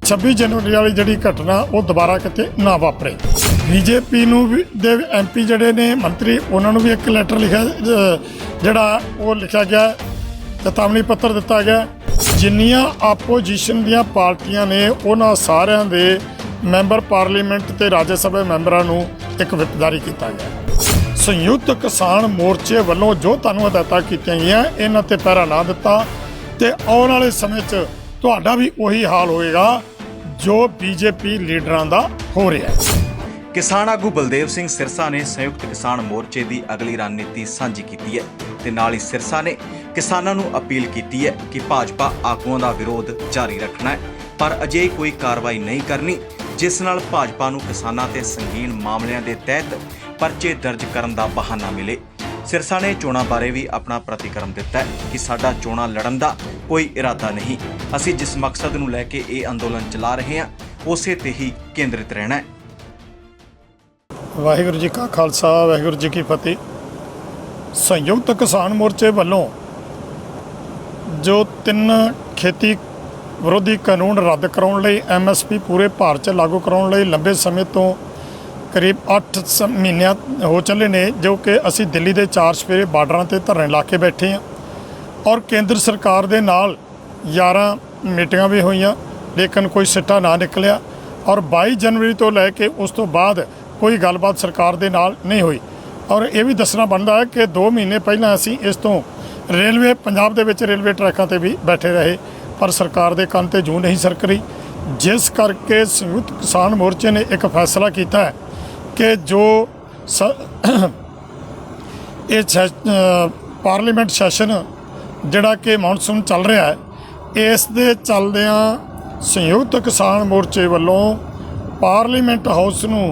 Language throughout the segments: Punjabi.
26 जनवरी वाली जिहड़ी घटना वो दोबारा किते ना वापरे। बीजेपी नूं भी दे MP जिहड़े ने मंत्री उन्हां नूं भी एक लैटर लिखा जिहड़ा वो लिखा गया, चेतावनी पत्र दिता गया। जिन्नियां आपोजिशन दीयां पार्टियां ने उन्हां सारियां दे मैंबर पार्लीमेंट ते राज्य सभा मैंबरां नूं एक विप जारी किया गया। संयुक्त किसान मोर्चे वालों जो तुहानूं हदायतां कीतियां गईयां इन्हां ते पैरा ना दिता ते आउण वाले समय 'च तुहाडा भी उही हाल होएगा जो बीजेपी लीडरां दा हो रहा है। किसान आगू बलदेव सिंह सिरसा ने संयुक्त किसान मोर्चे की अगली रणनीति सांझी की है ते नाल ही सिरसा ने किसानां नूं अपील की है कि भाजपा आगूआं दा विरोध जारी रखना है पर अजे कोई कार्रवाई नहीं करनी जिस नाल भाजपा नूं किसानां ते संगीन मामलिਆਂ ਦੇ तहत परचे दर्ज करन दा बहाना मिले। सिरसा ने चोणां बारे भी अपना प्रतिक्रम दिता है कि साडा चोणां लड़न दा कोई इरादा नहीं, असीं जिस मकसद नूं लैके ये अंदोलन चला रहे हैं उसे ते ही केंद्रित रहना है। वाहिगुरू जी का खालसा वाहिगुरू जी की फतेह। संयुक्त किसान मोर्चे वालों जो 3 खेती विरोधी कानून रद्द कराउण लई MSP पूरे भारत 'च लागू कराउण लई लंबे समय तो करीब 8 महीने हो चले ने, जो कि असी दिल्ली के 4 सफेरे बार्डर से धरने ला के बैठे हैं और केंद्र सरकार के नाल 11 मीटिंगां भी हुई लेकिन कोई सिट्टा ना निकलिया और 22 जनवरी तो लैके उस तो बाद कोई गलबात सरकार के नाल नहीं हुई। और ये भी दसना बनता है कि 2 महीने पहला असी इस तो रेलवे पंजाब दे विच रेलवे ट्रैकों पर भी बैठे रहे पर सरकार के कंन ते जूं नहीं सरक रही, जिस करके संयुक्त किसान मोर्चे ने एक फैसला किया है कि जो पार्लीमेंट सैशन जिहड़ा कि मानसून चल रहा है इस दे चलदियां संयुक्त किसान मोर्चे वालों पार्लीमेंट हाउस नूं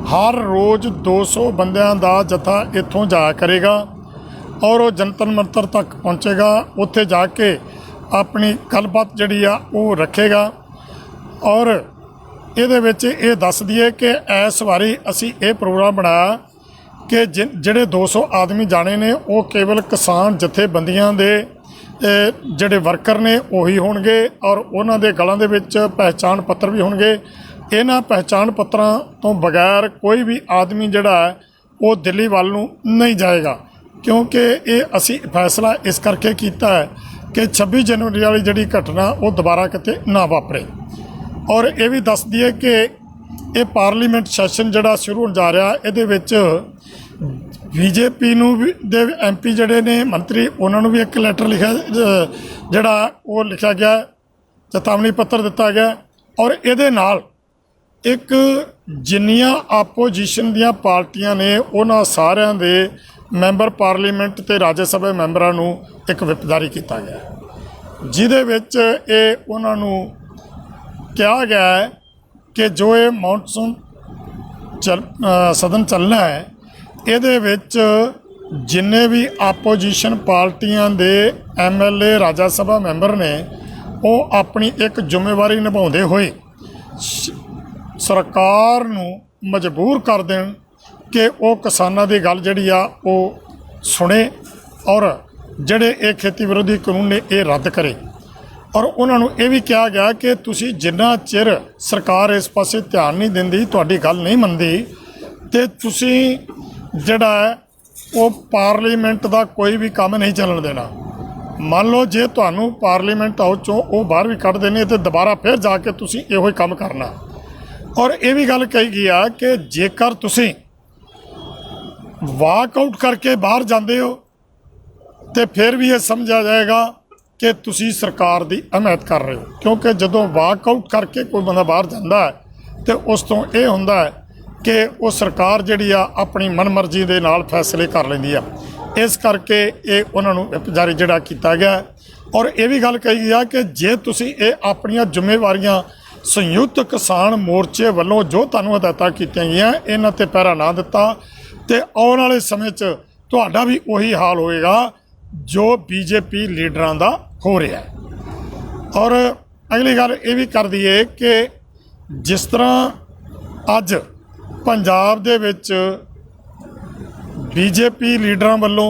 हर रोज़ 200 बंदियां दा जत्था इत्थों जाया करेगा और वो जंतर मंतर तक पहुँचेगा, उत्थे जाके अपनी गलबात जिहड़ी आ वो रखेगा। और ਇਹਦੇ ਵਿੱਚ ਇਹ ਦੱਸ ਦਈਏ कि इस वारी असी ये प्रोग्राम बनाया कि ਜਿਹੜੇ 200 आदमी जाने ने वो केवल किसान जथेबंदियां दे ਜਿਹੜੇ वर्कर ने ਉਹੀ होणगे और ਉਹਨਾਂ ਦੇ ਗਲਾਂ ਦੇ ਵਿੱਚ पहचान पत्र भी होणगे। ਇਹਨਾਂ पहचान पत्रां ਤੋਂ बगैर कोई भी आदमी ਜਿਹੜਾ है वो दिल्ली ਵੱਲ ਨੂੰ नहीं जाएगा, क्योंकि ये असी फैसला इस करके किया है कि 26 जनवरी वाली जिहड़ी घटना वो दोबारा किते ना वापरे। और ये भी दस दिए कि ये पार्लीमेंट सैशन जिहड़ा शुरू होण जा रहा इहदे विच बीजेपी नूं भी दे MP जिहड़े ने मंत्री उन्हां नूं भी एक लैटर लिखा जिहड़ा वो लिखा गया, चेतावनी पत्र दिता गया। और इहदे नाल एक जिन्नियां आपोजिशन दीयां पार्टियां ने उन्हां सारियां दे मैंबर पार्लीमेंट ते राज्य सभा मैंबरां नूं एक विप जारी किया गया, जिहदे विच ये उन्हां नूं कहा गया है कि जो ये मानसून सदन चलना है ਇਹਦੇ ਵਿੱਚ जिन्ने भी आपोजिशन पार्टियां दे MLA राज्य सभा मैंबर ने वो अपनी एक जिम्मेवारी निभाते हुए सरकार नूं मजबूर कर देण कि वो किसानां दी गल जिहड़ी आ वो सुने और जिहड़े ये खेती विरोधी कानून ने ये रद्द करे। और उन्होंने ये भी कहा गया कि तुसी जिन्ना चिर सरकार इस पासे ध्यान नहीं देंदी, तुहाडी गल नहीं मनदी ते तुसी जिहड़ा है वो पार्लीमेंट का कोई भी काम नहीं चलन देना। मान लो जे तुहानूं पार्लीमेंट हाउस चों वो बाहर भी कढ देने तो दोबारा फिर जाके तुसी इहो ही काम करना। और ये भी गल कही गई है कि जेकर तुसी वाकआउट करके बाहर जाते हो तो फिर भी ये समझा जाएगा कि तुसी सरकार की हमायत कर रहे हो, क्योंकि जदों वाकआउट करके कोई बंदा बाहर जाता है तो उस तो ये होंदा है कि वो सरकार जिहड़ी आ अपनी मनमर्जी के नाल फैसले कर लैंदी आ। इस करके ये उन्होंने विप जारी जिहड़ा किया गया। और ये भी गल कही गई है कि जे तुसी ये अपनियां जिम्मेवारियां संयुक्त किसान मोर्चे वालों जो तुहानूं हदायतां कीतियां गईयां इन्हां ते पैरा ना दिता तो आउण वाले समय 'च तुहाडा भी उही हाल होएगा जो बीजेपी लीडरां दा हो रहा है। और अगली गल ये भी कर दईए कि जिस तरह अज पंजाब दे विच बीजेपी लीडरां वालों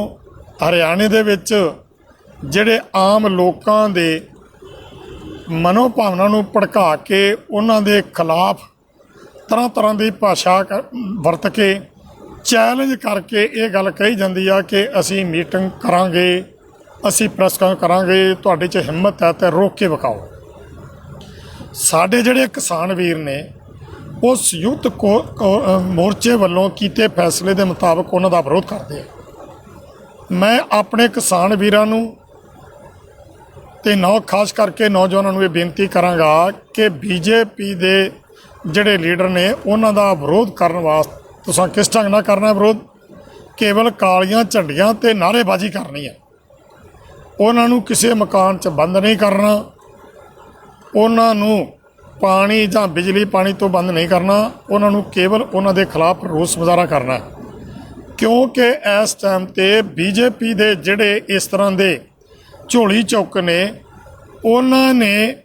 हरियाणे दे विच जिहड़े आम लोकां दे ਮਨੋਭਾਵਨਾ ਨੂੰ ਭੜਕਾ ਕੇ ਉਹਨਾਂ ਦੇ ਖਿਲਾਫ ਤਰ੍ਹਾਂ ਤਰ੍ਹਾਂ ਦੀ ਭਾਸ਼ਾ ਵਰਤ ਕੇ ਚੈਲੰਜ ਕਰਕੇ ਇਹ ਗੱਲ ਕਹੀ ਜਾਂਦੀ ਆ ਕਿ ਅਸੀਂ ਮੀਟਿੰਗ ਕਰਾਂਗੇ, ਅਸੀਂ ਪ੍ਰੈਸ ਕਾਨਫਰੰਸ ਕਰਾਂਗੇ, ਤੁਹਾਡੇ 'ਚ ਹਿੰਮਤ ਹੈ ਤਾਂ ਰੋਕ ਕੇ ਵਿਖਾਓ। ਸਾਡੇ ਜਿਹੜੇ ਕਿਸਾਨ ਵੀਰ ਨੇ ਉਹ ਸੰਯੁਕਤ ਮੋਰਚੇ ਵੱਲੋਂ ਕੀਤੇ ਫੈਸਲੇ ਦੇ ਮੁਤਾਬਕ ਉਹਨਾਂ ਦਾ ਵਿਰੋਧ ਕਰਦੇ ਆ। ਮੈਂ ਆਪਣੇ ਕਿਸਾਨ ਵੀਰਾਂ ਨੂੰ ਤੇ ਖਾਸ ਕਰਕੇ ਨੌਜਵਾਨਾਂ ਨੂੰ ਇਹ ਬੇਨਤੀ ਕਰਾਂਗਾ ਕਿ ਬੀਜੇਪੀ ਦੇ ਜਿਹੜੇ ਲੀਡਰ ਨੇ ਉਹਨਾਂ ਦਾ ਵਿਰੋਧ ਕਰਨ ਵਾਸਤੇ ਤੁਸੀਂ ਕਿਸ ਢੰਗ ਨਾਲ ਕਰਨਾ ਵਿਰੋਧ? ਕੇਵਲ ਕਾਲੀਆਂ ਝੰਡੀਆਂ ਤੇ ਨਾਅਰੇਬਾਜ਼ੀ ਕਰਨੀ ਹੈ। ਉਹਨਾਂ ਨੂੰ ਕਿਸੇ ਮਕਾਨ 'ਚ ਬੰਦ ਨਹੀਂ ਕਰਨਾ, ਉਹਨਾਂ ਨੂੰ ਪਾਣੀ ਜਾਂ ਬਿਜਲੀ ਪਾਣੀ ਤੋਂ ਬੰਦ ਨਹੀਂ ਕਰਨਾ, ਉਹਨਾਂ ਨੂੰ ਕੇਵਲ ਉਹਨਾਂ ਦੇ ਖਿਲਾਫ ਰੋਸ ਮੁਜ਼ਾਹਰਾ ਕਰਨਾ। ਕਿਉਂਕਿ ਇਸ ਟਾਈਮ 'ਤੇ ਬੀਜੇਪੀ ਦੇ ਜਿਹੜੇ ਇਸ ਤਰ੍ਹਾਂ ਦੇ ਝੋਲੀ ਚੌਕ ਨੇ, ਉਹਨਾਂ ਨੇ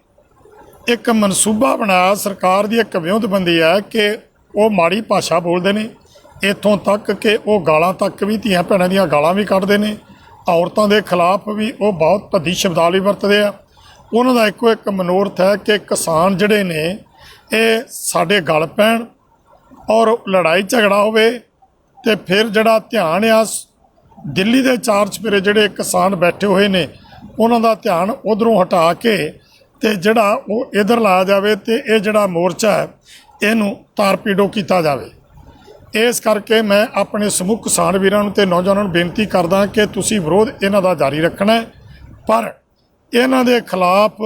ਇੱਕ ਮਨਸੂਬਾ ਬਣਾਇਆ। ਸਰਕਾਰ ਦੀ ਇੱਕ ਵਿਉਂਤਬੰਦੀ ਹੈ ਕਿ ਉਹ ਮਾੜੀ ਭਾਸ਼ਾ ਬੋਲਦੇ ਨੇ, ਇੱਥੋਂ ਤੱਕ ਕਿ ਉਹ ਗਾਲਾਂ ਤੱਕ ਵੀ, ਧੀਆਂ ਭੈਣਾਂ ਦੀਆਂ ਗਾਲਾਂ ਵੀ ਕੱਢਦੇ ਨੇ, ਔਰਤਾਂ ਦੇ ਖਿਲਾਫ ਵੀ ਉਹ ਬਹੁਤ ਭੱਦੀ ਸ਼ਬਦਾਵਲੀ ਵਰਤਦੇ ਆ। ਉਹਨਾਂ ਦਾ ਇੱਕੋ ਇੱਕ ਮਨੋਰਥ ਹੈ ਕਿ ਕਿਸਾਨ ਜਿਹੜੇ ਨੇ ਇਹ ਸਾਡੇ ਗਲ ਪੈਣ ਔਰ ਲੜਾਈ ਝਗੜਾ ਹੋਵੇ, ਅਤੇ ਫਿਰ ਜਿਹੜਾ ਧਿਆਨ ਆ ਦਿੱਲੀ ਦੇ ਚਾਰ ਚੁਫੇਰੇ ਜਿਹੜੇ ਕਿਸਾਨ ਬੈਠੇ ਹੋਏ ਨੇ ਉਹਨਾਂ ਦਾ ਧਿਆਨ ਉੱਧਰੋਂ ਹਟਾ ਕੇ ਅਤੇ ਜਿਹੜਾ ਉਹ ਇੱਧਰ ਲਾਇਆ ਜਾਵੇ ਅਤੇ ਇਹ ਜਿਹੜਾ ਮੋਰਚਾ ਹੈ ਇਹਨੂੰ ਤਾਰਪੀਡੋ ਕੀਤਾ ਜਾਵੇ। ਇਸ ਕਰਕੇ ਮੈਂ ਆਪਣੇ ਸਮੂਹ ਕਿਸਾਨ ਵੀਰਾਂ ਨੂੰ ਅਤੇ ਨੌਜਵਾਨਾਂ ਨੂੰ ਬੇਨਤੀ ਕਰਦਾ ਕਿ ਤੁਸੀਂ ਵਿਰੋਧ ਇਹਨਾਂ ਦਾ ਜਾਰੀ ਰੱਖਣਾ ਹੈ, ਪਰ ਇਹਨਾਂ ਦੇ ਖਿਲਾਫ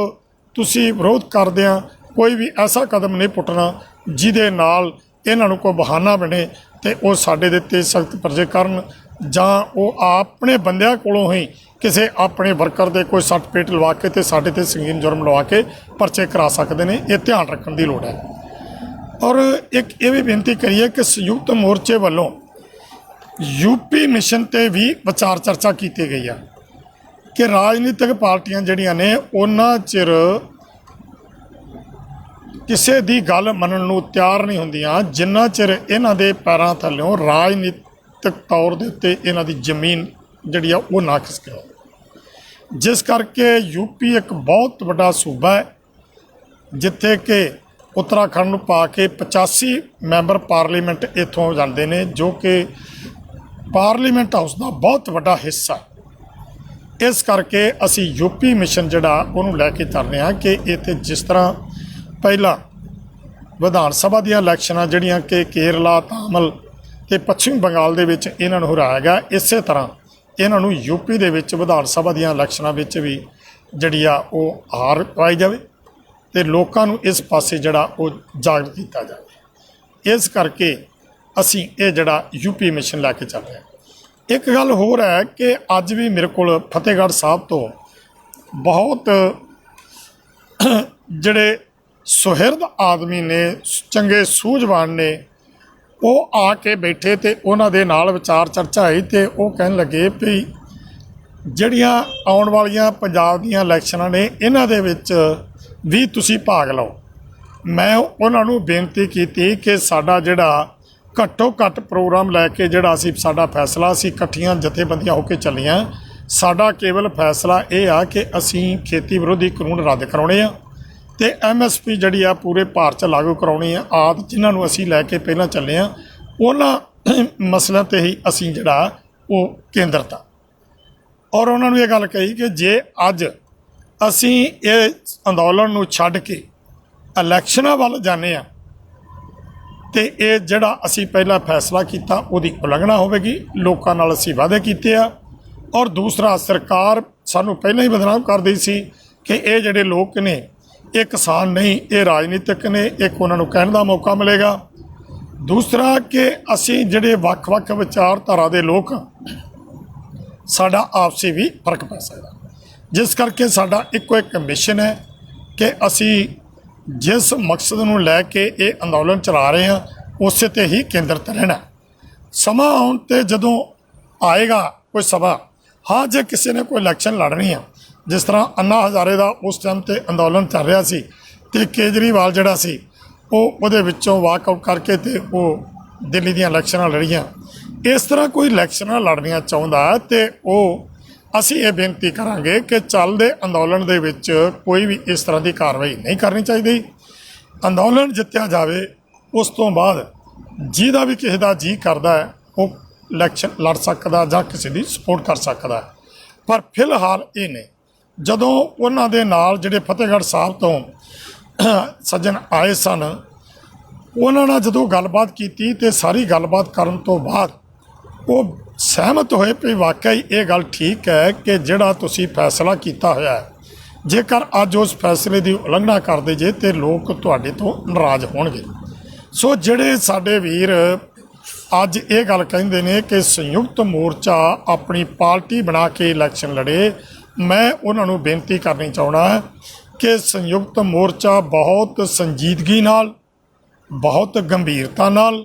ਤੁਸੀਂ ਵਿਰੋਧ ਕਰਦਿਆਂ ਕੋਈ ਵੀ ਐਸਾ ਕਦਮ ਨਹੀਂ ਪੁੱਟਣਾ ਜਿਹਦੇ ਨਾਲ ਇਹਨਾਂ ਨੂੰ ਕੋਈ ਬਹਾਨਾ ਬਣੇ ਅਤੇ ਉਹ ਸਾਡੇ ਦੇ ਉੱਤੇ ਸਖਤ ਪਰਚੇ ਕਰਨ, ਜਾਂ ਉਹ ਆਪਣੇ ਬੰਦਿਆਂ ਕੋਲੋਂ ਹੀ ਕਿਸੇ ਆਪਣੇ ਵਰਕਰ ਦੇ ਕੋਈ ਸੱਟ ਪੇਟ ਲਵਾ ਕੇ ਅਤੇ ਸਾਡੇ 'ਤੇ ਸੰਗੀਨ ਜੁਰਮ ਲਵਾ ਕੇ ਪਰਚੇ ਕਰਾ ਸਕਦੇ ਨੇ। ਇਹ ਧਿਆਨ ਰੱਖਣ ਦੀ ਲੋੜ ਹੈ। ਔਰ ਇੱਕ ਇਹ ਵੀ ਬੇਨਤੀ ਕਰੀਏ ਕਿ ਸੰਯੁਕਤ ਮੋਰਚੇ ਵੱਲੋਂ ਯੂਪੀ ਮਿਸ਼ਨ 'ਤੇ ਵੀ ਵਿਚਾਰ ਚਰਚਾ ਕੀਤੀ ਗਈ ਆ ਕਿ ਰਾਜਨੀਤਿਕ ਪਾਰਟੀਆਂ ਜਿਹੜੀਆਂ ਨੇ ਉਹਨਾਂ ਚਿਰ ਕਿਸੇ ਦੀ ਗੱਲ ਮੰਨਣ ਨੂੰ ਤਿਆਰ ਨਹੀਂ ਹੁੰਦੀਆਂ ਜਿੰਨਾ ਚਿਰ ਇਹਨਾਂ ਦੇ ਪੈਰਾਂ ਥੱਲਿਓਂ ਰਾਜਨੀਤਿਕ ਤੌਰ ਦੇ ਉੱਤੇ ਇਹਨਾਂ ਦੀ ਜ਼ਮੀਨ ਜਿਹੜੀ ਆ ਉਹ ਨਾ ਖਿਸਕੇ। ਜਿਸ ਕਰਕੇ ਯੂਪੀ ਇੱਕ ਬਹੁਤ ਵੱਡਾ ਸੂਬਾ ਹੈ ਜਿੱਥੇ ਕਿ ਉੱਤਰਾਖੰਡ ਨੂੰ ਪਾ ਕੇ 85 ਮੈਂਬਰ ਪਾਰਲੀਮੈਂਟ ਇੱਥੋਂ ਜਾਂਦੇ ਨੇ, ਜੋ ਕਿ ਪਾਰਲੀਮੈਂਟ ਹਾਊਸ ਦਾ ਬਹੁਤ ਵੱਡਾ ਹਿੱਸਾ। ਇਸ ਕਰਕੇ ਅਸੀਂ ਯੂਪੀ ਮਿਸ਼ਨ ਜਿਹੜਾ ਉਹਨੂੰ ਲੈ ਕੇ ਚੱਲ ਰਹੇ ਹਾਂ ਕਿ ਇੱਥੇ ਜਿਸ ਤਰ੍ਹਾਂ ਪਹਿਲਾਂ ਵਿਧਾਨ ਸਭਾ ਦੀਆਂ ਇਲੈਕਸ਼ਨਾਂ ਜਿਹੜੀਆਂ ਕਿ ਕੇਰਲਾ, ਤਾਮਿਲ ਅਤੇ ਪੱਛਮੀ ਬੰਗਾਲ ਦੇ ਵਿੱਚ ਇਹਨਾਂ ਨੂੰ ਹਰਾਇਆ ਗਿਆ, ਇਸੇ ਤਰ੍ਹਾਂ ਇਹਨਾਂ ਨੂੰ ਯੂਪੀ ਦੇ ਵਿੱਚ ਵਿਧਾਨ ਸਭਾ ਦੀਆਂ ਇਲੈਕਸ਼ਨਾਂ ਵਿੱਚ ਵੀ ਜਿਹੜੀ ਆ ਉਹ ਹਾਰ ਪਾਈ ਜਾਵੇ ਅਤੇ ਲੋਕਾਂ ਨੂੰ ਇਸ ਪਾਸੇ ਜਿਹੜਾ ਉਹ ਜਾਗਰੂਕ ਕੀਤਾ ਜਾਵੇ। ਇਸ ਕਰਕੇ ਅਸੀਂ ਇਹ ਜਿਹੜਾ ਯੂਪੀ ਮਿਸ਼ਨ ਲੈ ਕੇ ਚੱਲ ਰਹੇ ਹਾਂ। ਇੱਕ ਗੱਲ ਹੋਰ ਹੈ ਕਿ ਅੱਜ ਵੀ ਮੇਰੇ ਕੋਲ ਫਤਿਹਗੜ੍ਹ ਸਾਹਿਬ ਤੋਂ ਬਹੁਤ ਜਿਹੜੇ ਸੁਹਿਰਦ ਆਦਮੀ ਨੇ, ਚੰਗੇ ਸੂਝਵਾਨ ਨੇ, ਉਹ ਆ ਕੇ ਬੈਠੇ ਅਤੇ ਉਹਨਾਂ ਦੇ ਨਾਲ ਵਿਚਾਰ ਚਰਚਾ ਹੋਈ ਅਤੇ ਉਹ ਕਹਿਣ ਲੱਗੇ ਵੀ ਜਿਹੜੀਆਂ ਆਉਣ ਵਾਲੀਆਂ ਪੰਜਾਬ ਦੀਆਂ ਇਲੈਕਸ਼ਨਾਂ ਨੇ ਇਹਨਾਂ ਦੇ ਵਿੱਚ ਵੀ ਤੁਸੀਂ ਭਾਗ ਲਓ। ਮੈਂ ਉਹਨਾਂ ਨੂੰ ਬੇਨਤੀ ਕੀਤੀ ਕਿ ਸਾਡਾ ਜਿਹੜਾ ਘੱਟੋ ਘੱਟ ਪ੍ਰੋਗਰਾਮ ਲੈ ਕੇ ਜਿਹੜਾ ਸਾਡਾ ਫੈਸਲਾ, ਅਸੀਂ ਇਕੱਠੀਆਂ ਜਥੇਬੰਦੀਆਂ ਹੋ ਕੇ ਚੱਲੀਆਂ, ਸਾਡਾ ਕੇਵਲ ਫੈਸਲਾ ਇਹ ਆ ਕਿ ਅਸੀਂ ਖੇਤੀ ਵਿਰੋਧੀ ਕਾਨੂੰਨ ਰੱਦ ਕਰਾਉਣੇ ਆ ਅਤੇ MSP ਜਿਹੜੀ ਆ ਪੂਰੇ ਭਾਰਤ 'ਚ ਲਾਗੂ ਕਰਾਉਣੀ ਆ। ਆਦਿ ਜਿਨ੍ਹਾਂ ਨੂੰ ਅਸੀਂ ਲੈ ਕੇ ਪਹਿਲਾਂ ਚੱਲੇ ਹਾਂ ਉਹਨਾਂ ਮਸਲਿਆਂ 'ਤੇ ਹੀ ਅਸੀਂ ਜਿਹੜਾ ਉਹ ਕੇਂਦਰਤਾ। ਔਰ ਉਹਨਾਂ ਨੂੰ ਇਹ ਗੱਲ ਕਹੀ ਕਿ ਜੇ ਅੱਜ ਅਸੀਂ ਇਹ ਅੰਦੋਲਨ ਨੂੰ ਛੱਡ ਕੇ ਇਲੈਕਸ਼ਨਾਂ ਵੱਲ ਜਾਂਦੇ ਹਾਂ ਅਤੇ ਇਹ ਜਿਹੜਾ ਅਸੀਂ ਪਹਿਲਾਂ ਫੈਸਲਾ ਕੀਤਾ ਉਹਦੀ ਉਲੰਘਣਾ ਹੋਵੇਗੀ। ਲੋਕਾਂ ਨਾਲ ਅਸੀਂ ਵਾਅਦੇ ਕੀਤੇ ਆ, ਔਰ ਦੂਸਰਾ ਸਰਕਾਰ ਸਾਨੂੰ ਪਹਿਲਾਂ ਹੀ ਬਦਨਾਮ ਕਰਦੀ ਸੀ ਕਿ ਇਹ ਜਿਹੜੇ ਲੋਕ ਨੇ ਇਹ ਕਿਸਾਨ ਨਹੀਂ, ਇਹ ਰਾਜਨੀਤਿਕ ਨੇ, ਇੱਕ ਉਹਨਾਂ ਨੂੰ ਕਹਿਣ ਦਾ ਮੌਕਾ ਮਿਲੇਗਾ। ਦੂਸਰਾ ਕਿ ਅਸੀਂ ਜਿਹੜੇ ਵੱਖ-ਵੱਖ ਵਿਚਾਰਧਾਰਾ ਦੇ ਲੋਕ ਸਾਡਾ ਆਪਸੀ ਵੀ ਫਰਕ ਪੈ ਸਕਦਾ। ਜਿਸ ਕਰਕੇ ਸਾਡਾ ਇੱਕੋ ਇੱਕ ਮਿਸ਼ਨ ਹੈ ਕਿ ਅਸੀਂ ਜਿਸ ਮਕਸਦ ਨੂੰ ਲੈ ਕੇ ਇਹ ਅੰਦੋਲਨ ਚਲਾ ਰਹੇ ਹਾਂ ਉਸੇ 'ਤੇ ਹੀ ਕੇਂਦਰਿਤ ਰਹਿਣਾ। ਸਮਾਂ ਆਉਣ 'ਤੇ ਜਦੋਂ ਆਏਗਾ ਕੋਈ ਸਮਾਂ, ਹਾਂ ਜੇ ਕਿਸੇ ਨੇ ਕੋਈ ਇਲੈਕਸ਼ਨ ਲੜਨੀ ਆ, ਜਿਸ ਤਰ੍ਹਾਂ ਅੰਨਾ ਹਜ਼ਾਰੇ ਦਾ ਉਸ ਟਾਈਮ 'ਤੇ ਅੰਦੋਲਨ ਚੱਲ ਰਿਹਾ ਸੀ ਅਤੇ ਕੇਜਰੀਵਾਲ ਜਿਹੜਾ ਸੀ ਉਹ ਉਹਦੇ ਵਿੱਚੋਂ ਵਾਕਆਊਟ ਕਰਕੇ ਅਤੇ ਉਹ ਦਿੱਲੀ ਦੀਆਂ ਇਲੈਕਸ਼ਨਾਂ ਲੜੀਆਂ। ਇਸ ਤਰ੍ਹਾਂ ਕੋਈ ਇਲੈਕਸ਼ਨਾਂ ਲੜਨੀਆਂ ਚਾਹੁੰਦਾ ਅਤੇ ਉਹ ਅਸੀਂ ਇਹ ਬੇਨਤੀ ਕਰਾਂਗੇ ਕਿ ਚੱਲਦੇ ਅੰਦੋਲਨ ਦੇ ਵਿੱਚ ਕੋਈ ਵੀ ਇਸ ਤਰ੍ਹਾਂ ਦੀ ਕਾਰਵਾਈ ਨਹੀਂ ਕਰਨੀ ਚਾਹੀਦੀ। ਅੰਦੋਲਨ ਜਿੱਤਿਆ ਜਾਵੇ, ਉਸ ਤੋਂ ਬਾਅਦ ਜਿਹਦਾ ਵੀ ਕਿਸੇ ਦਾ ਜੀਅ ਕਰਦਾ ਹੈ ਉਹ ਇਲੈਕਸ਼ਨ ਲੜ ਸਕਦਾ ਜਾਂ ਕਿਸੇ ਦੀ ਸਪੋਰਟ ਕਰ ਸਕਦਾ ਹੈ। ਪਰ ਫਿਲਹਾਲ ਇਹ ਨੇ, ਜਦੋਂ ਉਹਨਾਂ ਦੇ ਨਾਲ ਜਿਹੜੇ ਫਤਿਹਗੜ੍ਹ ਸਾਹਿਬ ਤੋਂ ਸੱਜਣ ਆਏ ਸਨ, ਉਹਨਾਂ ਨਾਲ ਜਦੋਂ ਗੱਲਬਾਤ ਕੀਤੀ ਤੇ ਸਾਰੀ ਗੱਲਬਾਤ ਕਰਨ ਤੋਂ ਬਾਅਦ ਉਹ ਸਹਿਮਤ ਹੋਏ ਕਿ ਵਾਕਈ ਇਹ ਗੱਲ ਠੀਕ ਹੈ ਕਿ ਜਿਹੜਾ ਤੁਸੀਂ ਫੈਸਲਾ ਕੀਤਾ ਹੋਇਆ ਹੈ, ਜੇਕਰ ਅੱਜ ਉਸ ਫੈਸਲੇ ਦੀ ਉਲੰਘਣਾ ਕਰਦੇ ਜੇ ਤੇ ਲੋਕ ਤੁਹਾਡੇ ਤੋਂ ਨਾਰਾਜ਼ ਹੋਣਗੇ। ਸੋ ਜਿਹੜੇ ਸਾਡੇ ਵੀਰ ਅੱਜ ਇਹ ਗੱਲ ਕਹਿੰਦੇ ਨੇ ਕਿ ਸੰਯੁਕਤ ਮੋਰਚਾ ਆਪਣੀ ਪਾਰਟੀ ਬਣਾ ਕੇ ਇਲੈਕਸ਼ਨ ਲੜੇ, ਮੈਂ ਉਹਨਾਂ ਨੂੰ ਬੇਨਤੀ ਕਰਨੀ ਚਾਹੁੰਦਾ ਕਿ ਸੰਯੁਕਤ ਮੋਰਚਾ ਬਹੁਤ ਸੰਜੀਦਗੀ ਨਾਲ, ਬਹੁਤ ਗੰਭੀਰਤਾ ਨਾਲ,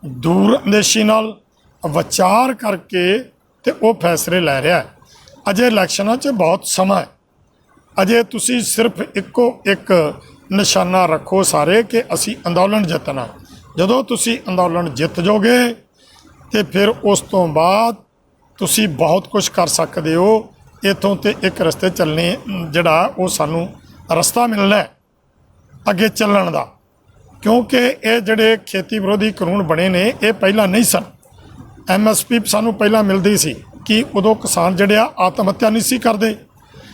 ਦੂਰ ਅੰਦੇਸ਼ੀ ਨਾਲ ਵਿਚਾਰ ਕਰਕੇ ਤੇ ਉਹ ਫੈਸਲੇ ਲੈ ਰਿਹਾ ਹੈ। ਅਜੇ ਇਲੈਕਸ਼ਨਾਂ 'ਚ ਬਹੁਤ ਸਮਾਂ ਹੈ। ਅਜੇ ਤੁਸੀਂ ਸਿਰਫ ਇੱਕੋ ਇੱਕ ਨਿਸ਼ਾਨਾ ਰੱਖੋ ਸਾਰੇ ਕਿ ਅਸੀਂ ਅੰਦੋਲਨ ਜਿੱਤਣਾ। ਜਦੋਂ ਤੁਸੀਂ ਅੰਦੋਲਨ ਜਿੱਤ ਜਾਓਗੇ ਤੇ ਫਿਰ ਉਸ ਤੋਂ ਬਾਅਦ ਤੁਸੀਂ ਬਹੁਤ ਕੁਝ ਕਰ ਸਕਦੇ ਹੋ। ਇੱਥੋਂ ਤੇ ਇੱਕ ਰਸਤੇ ਚੱਲਣੇ, ਜਿਹੜਾ ਉਹ ਸਾਨੂੰ ਰਸਤਾ ਮਿਲਣਾ ਹੈ ਅੱਗੇ ਚੱਲਣ ਦਾ, ਕਿਉਂਕਿ ਇਹ ਜਿਹੜੇ ਖੇਤੀ ਵਿਰੋਧੀ ਕਾਨੂੰਨ ਬਣੇ ਨੇ ਇਹ ਪਹਿਲਾਂ ਨਹੀਂ ਸਨ। MSP ਸਾਨੂੰ ਪਹਿਲਾਂ ਮਿਲਦੀ ਸੀ ਕਿ ਉਦੋਂ ਕਿਸਾਨ ਜਿਹੜੇ ਆ ਆਤਮ ਹੱਤਿਆ ਨਹੀਂ ਸੀ ਕਰਦੇ।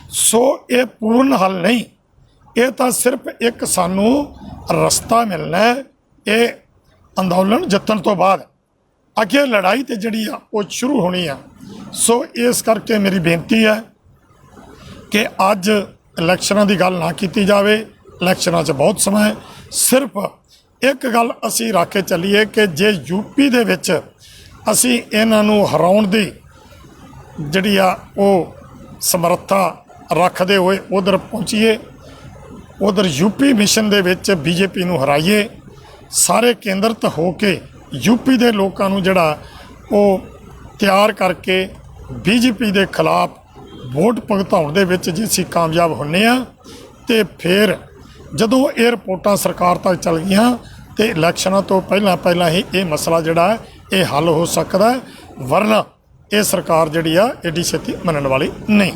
ਸੋ ਇਹ ਪੂਰਨ ਹੱਲ ਨਹੀਂ, ਇਹ ਤਾਂ ਸਿਰਫ ਇੱਕ ਸਾਨੂੰ ਰਸਤਾ ਮਿਲਣਾ ਹੈ ਇਹ ਅੰਦੋਲਨ ਜਿੱਤਣ ਤੋਂ ਬਾਅਦ। ਅੱਗੇ ਲੜਾਈ ਤੇ ਜਿਹੜੀ ਆ ਉਹ ਸ਼ੁਰੂ ਹੋਣੀ ਆ। ਸੋ ਇਸ ਕਰਕੇ ਮੇਰੀ ਬੇਨਤੀ ਹੈ ਕਿ ਅੱਜ ਇਲੈਕਸ਼ਨਾਂ ਦੀ ਗੱਲ ਨਾ ਕੀਤੀ ਜਾਵੇ, ਇਲੈਕਸ਼ਨਾਂ 'ਚ ਬਹੁਤ ਸਮਾਂ ਹੈ। ਸਿਰਫ ਇੱਕ ਗੱਲ ਅਸੀਂ ਰੱਖ ਕੇ ਚੱਲੀਏ ਕਿ ਜੇ UP ਦੇ ਵਿੱਚ ਅਸੀਂ ਇਹਨਾਂ ਨੂੰ ਹਰਾਉਣ ਦੀ ਜਿਹੜੀ ਆ ਉਹ ਸਮਰੱਥਾ ਰੱਖਦੇ ਹੋਏ ਉਧਰ ਪਹੁੰਚੀਏ, ਉਧਰ UP ਮਿਸ਼ਨ ਦੇ ਵਿੱਚ BJP ਨੂੰ ਹਰਾਈਏ, ਸਾਰੇ ਕੇਂਦਰਿਤ ਹੋ ਕੇ UP ਦੇ ਲੋਕਾਂ ਨੂੰ ਜਿਹੜਾ ਉਹ ਤਿਆਰ ਕਰਕੇ BJP ਦੇ ਖਿਲਾਫ ਵੋਟ ਭੁਗਤਾਉਣ ਦੇ ਵਿੱਚ ਜੇ ਅਸੀਂ ਕਾਮਯਾਬ ਹੁੰਦੇ ਹਾਂ ਤੇ ਫਿਰ ਜਦੋਂ ਇਹ ਰਿਪੋਰਟਾਂ ਸਰਕਾਰ ਤੱਕ ਚਲ ਗਈਆਂ ਤੇ ਇਲੈਕਸ਼ਨਾਂ ਤੋਂ ਪਹਿਲਾਂ ਹੀ ਇਹ ਮਸਲਾ ਜਿਹੜਾ ਹੈ ਇਹ ਹੱਲ ਹੋ ਸਕਦਾ ਹੈ, ਵਰਨਾ ਇਹ ਸਰਕਾਰ ਜਿਹੜੀ ਆ ਐਡੀ ਛੇਤੀ ਮੰਨਣ ਵਾਲੀ ਨਹੀਂ।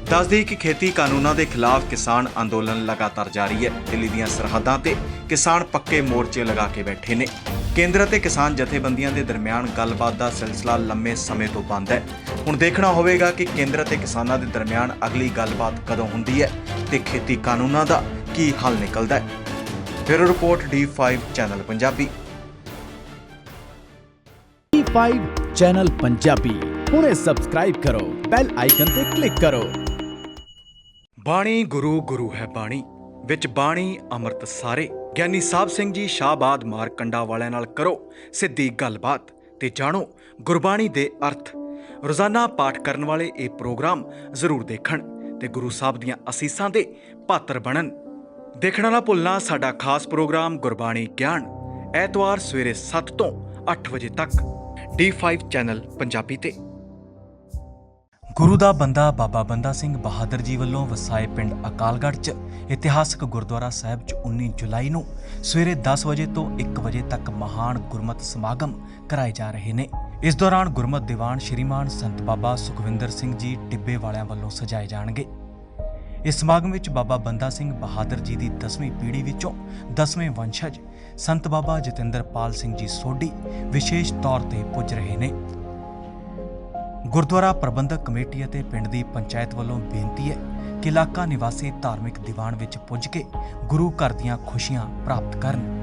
ਦੱਸ ਦੇਈਏ ਕਿ ਖੇਤੀ ਕਾਨੂੰਨਾਂ ਦੇ ਖਿਲਾਫ ਕਿਸਾਨ ਅੰਦੋਲਨ ਲਗਾਤਾਰ ਜਾਰੀ ਹੈ। ਦਿੱਲੀ ਦੀਆਂ ਸਰਹੱਦਾਂ ਤੇ ਕਿਸਾਨ ਪੱਕੇ ਮੋਰਚੇ ਲਗਾ ਕੇ ਬੈਠੇ ਨੇ। ਕੇਂਦਰ ਅਤੇ ਕਿਸਾਨ ਜਥੇਬੰਦੀਆਂ ਦੇ ਦਰਮਿਆਨ ਗੱਲਬਾਤ ਦਾ ਸਿਲਸਿਲਾ ਲੰਮੇ ਸਮੇਂ ਤੋਂ ਬੰਦ ਹੈ। ਹੁਣ ਦੇਖਣਾ ਹੋਵੇਗਾ ਕਿ ਕੇਂਦਰ ਅਤੇ ਕਿਸਾਨਾਂ ਦੇ ਦਰਮਿਆਨ ਅਗਲੀ ਗੱਲਬਾਤ ਕਦੋਂ ਹੁੰਦੀ ਹੈ ਤੇ ਖੇਤੀ ਕਾਨੂੰਨਾਂ ਦਾ ਕੀ ਹੱਲ ਨਿਕਲਦਾ ਹੈ। Bureau report D5 channel Punjabi. D5 channel Punjabi ਹੁਣੇ ਸਬਸਕ੍ਰਾਈਬ ਕਰੋ, ਬੈਲ ਆਈਕਨ ਤੇ ਕਲਿੱਕ ਕਰੋ। ਬਾਣੀ ਗੁਰੂ ਗੁਰੂ ਹੈ ਬਾਣੀ, ਵਿੱਚ ਬਾਣੀ ਅੰਮ੍ਰਿਤ ਸਾਰੇ। ਗਿਆਨੀ ਸਾਹਿਬ ਸਿੰਘ ਜੀ ਸ਼ਾਹਬਾਦ ਮਾਰਕੰਡਾ ਵਾਲਿਆਂ ਨਾਲ ਕਰੋ ਸਿੱਧੀ ਗੱਲਬਾਤ ਤੇ ਜਾਣੋ ਗੁਰਬਾਣੀ ਦੇ ਅਰਥ। ਰੋਜ਼ਾਨਾ ਪਾਠ ਕਰਨ ਵਾਲੇ ਇਹ ਪ੍ਰੋਗਰਾਮ ਜ਼ਰੂਰ ਦੇਖਣ ਤੇ ਗੁਰੂ ਸਾਹਿਬ ਦੀਆਂ ਅਸੀਸਾਂ ਦੇ ਪਾਤਰ ਬਣਨ। ਦੇਖਣਾ ਨਾ ਭੁੱਲਣਾ ਸਾਡਾ ਖਾਸ ਪ੍ਰੋਗਰਾਮ ਗੁਰਬਾਣੀ ਗਿਆਨ, ਐਤਵਾਰ ਸਵੇਰੇ 7 ਤੋਂ 8 ਵਜੇ ਤੱਕ D5 ਚੈਨਲ ਪੰਜਾਬੀ ਤੇ। ਗੁਰੂ ਦਾ ਬੰਦਾ ਬਾਬਾ ਬੰਦਾ ਸਿੰਘ ਬਹਾਦਰ ਜੀ ਵੱਲੋਂ ਵਸਾਏ ਪਿੰਡ ਅਕਾਲਗੜ੍ਹ 'ਚ ਇਤਿਹਾਸਕ ਗੁਰਦੁਆਰਾ ਸਾਹਿਬ 'ਚ 19 ਜੁਲਾਈ ਨੂੰ ਸਵੇਰੇ 10 ਵਜੇ ਤੋਂ 1 ਵਜੇ ਤੱਕ ਮਹਾਨ ਗੁਰਮਤ ਸਮਾਗਮ ਕਰਾਏ ਜਾ ਰਹੇ ਨੇ। ਇਸ ਦੌਰਾਨ ਗੁਰਮਤ ਦੀਵਾਨ ਸ਼੍ਰੀਮਾਨ ਸੰਤ ਬਾਬਾ ਸੁਖਵਿੰਦਰ ਸਿੰਘ ਜੀ ਟਿੱਬੇ ਵਾਲਿਆਂ ਵੱਲੋਂ ਸਜਾਏ ਜਾਣਗੇ। ਇਸ ਸਮਾਗਮ ਵਿੱਚ ਬਾਬਾ ਬੰਦਾ ਸਿੰਘ ਬਹਾਦਰ ਜੀ ਦੀ 10ਵੀਂ ਪੀੜ੍ਹੀ ਵਿੱਚੋਂ 10ਵੇਂ ਵੰਸ਼ਜ ਸੰਤ ਬਾਬਾ ਜਤਿੰਦਰਪਾਲ ਸਿੰਘ ਜੀ ਸੋਢੀ ਵਿਸ਼ੇਸ਼ ਤੌਰ ਤੇ ਪੁੱਜ ਰਹੇ ਨੇ। ਗੁਰਦੁਆਰਾ ਪ੍ਰਬੰਧਕ ਕਮੇਟੀ ਅਤੇ ਪਿੰਡ ਦੀ ਪੰਚਾਇਤ ਵੱਲੋਂ ਬੇਨਤੀ ਹੈ ਕਿ ਇਲਾਕਾ ਨਿਵਾਸੀ ਧਾਰਮਿਕ ਦੀਵਾਨ ਵਿੱਚ ਪੁੱਜ ਕੇ ਗੁਰੂ ਘਰ ਦੀਆਂ ਖੁਸ਼ੀਆਂ ਪ੍ਰਾਪਤ ਕਰਨ।